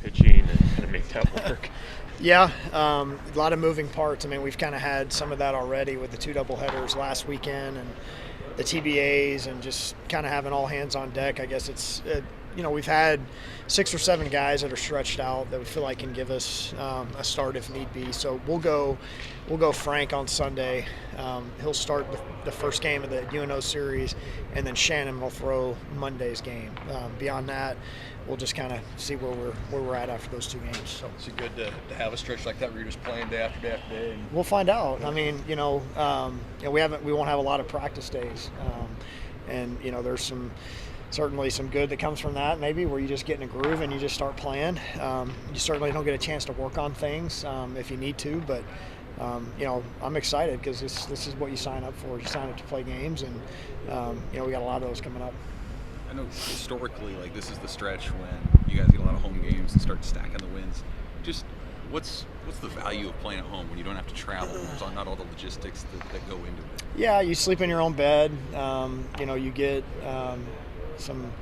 pitching and kind of make that work? Yeah, a lot of moving parts. I mean, we've kind of had some of that already with the 2 doubleheaders last weekend and the TBAs and just kind of having all hands on deck. I guess we've had 6 or 7 guys that are stretched out that we feel like can give us a start if need be. So we'll go Frank on Sunday. He'll start the first game of the UNO series, and then Shannon will throw Monday's game. Beyond that, we'll just kind of see where we're at after those 2 games. So it's good to have a stretch like that where you're just playing day after day after day. We'll find out. I mean, we won't have a lot of practice days, and there's certainly some good that comes from that, maybe, where you just get in a groove and you just start playing. You certainly don't get a chance to work on things if you need to, but I'm excited because this is what you sign up for. You sign up to play games, and we got a lot of those coming up. I know historically, like, this is the stretch when you guys get a lot of home games and start stacking the wins. Just what's the value of playing at home when you don't have to travel? There's not all the logistics that go into it. Yeah, you sleep in your own bed. You get some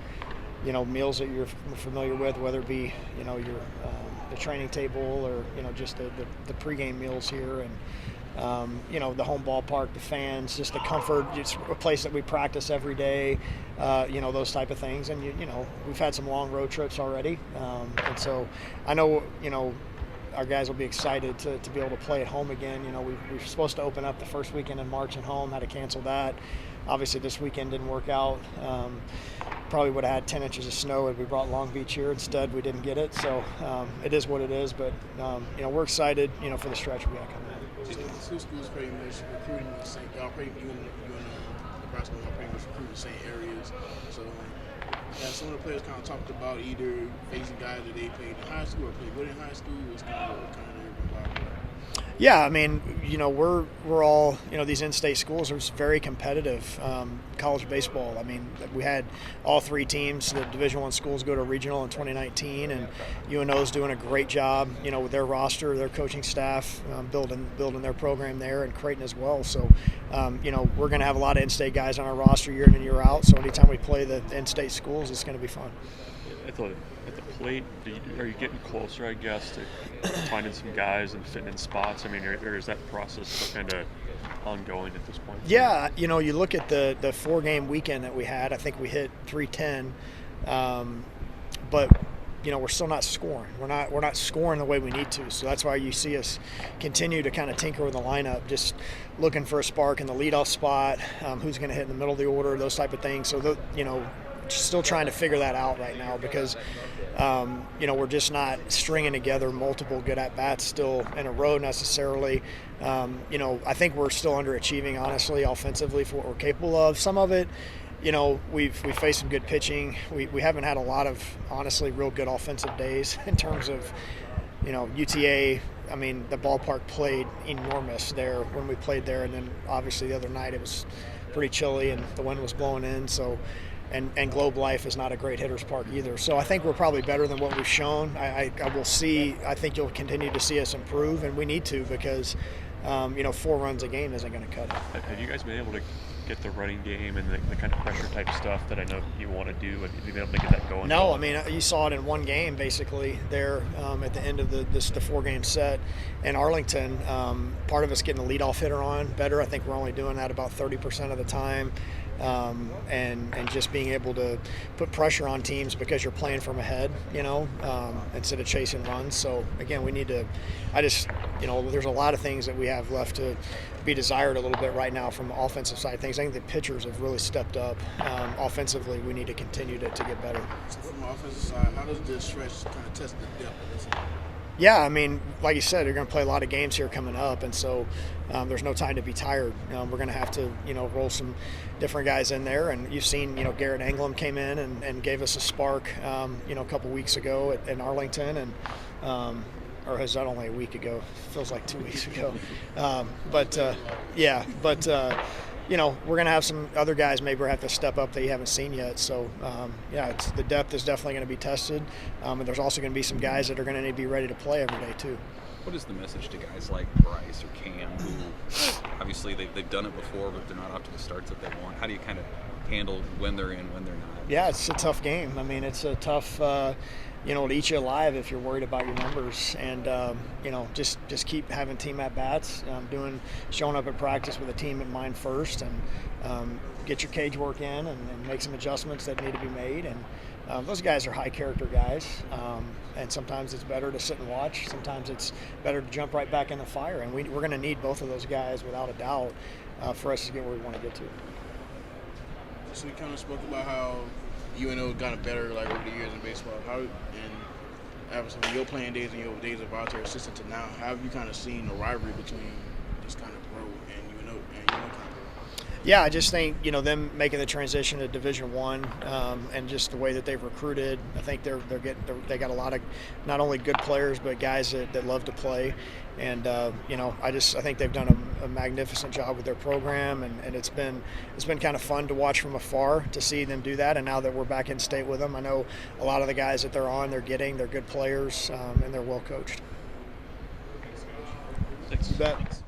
meals that you're familiar with, whether it be the training table or just the pregame meals here, and the home ballpark, the fans, just the comfort. It's a place that we practice every day, those type of things. And we've had some long road trips already, and so I know our guys will be excited to be able to play at home again. We were supposed to open up the first weekend in March at home, had to cancel that. Obviously, this weekend didn't work out. Probably would have had 10 inches of snow if we brought Long Beach here. Instead, we didn't get it. So it is what it is. But, we're excited, for the stretch we got coming up. Two schools pretty much recruiting the same. Y'all pretty you and Nebraska, y'all pretty much recruiting the same areas. So, some of the players kind of talked about either facing guys that they played in high school or played with in high school. It's kind of Yeah, I mean, we're all, these in-state schools are very competitive. College baseball, I mean, we had all 3 teams, the Division I schools, go to regional in 2019, and UNO's doing a great job, with their roster, their coaching staff, building their program there, and Creighton as well. So, we're going to have a lot of in-state guys on our roster year in and year out. So anytime we play the in-state schools, it's going to be fun. At the plate, are you getting closer, I guess, to finding some guys and fitting in spots? I mean, or is that process still kind of ongoing at this point? Yeah, you look at the 4-game weekend that we had. I think we hit 310, but we're still not scoring. We're not scoring the way we need to. So that's why you see us continue to kind of tinker with the lineup, just looking for a spark in the leadoff spot, who's going to hit in the middle of the order, those type of things. So still trying to figure that out right now because we're just not stringing together multiple good at-bats still in a row necessarily. I think we're still underachieving, honestly, offensively for what we're capable of. Some of it, we've faced some good pitching. We haven't had a lot of, honestly, real good offensive days in terms of, UTA. I mean, the ballpark played enormous there when we played there, and then obviously the other night it was pretty chilly and the wind was blowing in, so – And Globe Life is not a great hitter's park either. So I think we're probably better than what we've shown. I think you'll continue to see us improve, and we need to because, 4 runs a game isn't going to cut it. Have you guys been able to get the running game and the kind of pressure type stuff that I know you want to do? Have you been able to get that going? No, I mean, you saw it in one game basically there at the end of the 4-game set in Arlington. Part of us getting the leadoff hitter on better. I think we're only doing that about 30% of the time. And just being able to put pressure on teams because you're playing from ahead, instead of chasing runs. So again, we need to. There's a lot of things that we have left to be desired a little bit right now from the offensive side of things. I think the pitchers have really stepped up. Offensively, we need to continue to get better. So from the offensive side, how does this stretch kind of test the depth of this team? Yeah, I mean, like you said, you're going to play a lot of games here coming up, and so there's no time to be tired. We're going to have to, roll some different guys in there, and you've seen, Garrett Anglem came in and gave us a spark, a couple weeks ago in Arlington, and or is that only a week ago? Feels like 2 weeks ago. We're going to have some other guys maybe have to step up that you haven't seen yet. So, the depth is definitely going to be tested. And there's also going to be some guys that are going to need to be ready to play every day too. What is the message to guys like Bryce or Cam who obviously they've done it before, but they're not up to the starts that they want? How do you kind of handle when they're in, when they're not? Yeah, it's a tough game. I mean, it's a tough to eat you alive if you're worried about your numbers. And just keep having team at bats, showing up at practice with a team in mind first, and get your cage work in, and make some adjustments that need to be made. And those guys are high character guys, and sometimes it's better to sit and watch. Sometimes it's better to jump right back in the fire. And we're going to need both of those guys without a doubt for us to get where we want to get to. So we kind of spoke about how UNO gotten better like over the years in baseball. Obviously, your playing days and your days of volunteer assistant to now, how have you kind of seen the rivalry between this kind of pro and UNO kind of pro? Yeah, I just think them making the transition to Division I, and just the way that they've recruited. I think they got a lot of not only good players but guys that love to play, and I think they've done a magnificent job with their program, and it's been kind of fun to watch from afar to see them do that. And now that we're back in state with them, I know a lot of the guys that they're good players, and they're well coached. Thanks. You bet.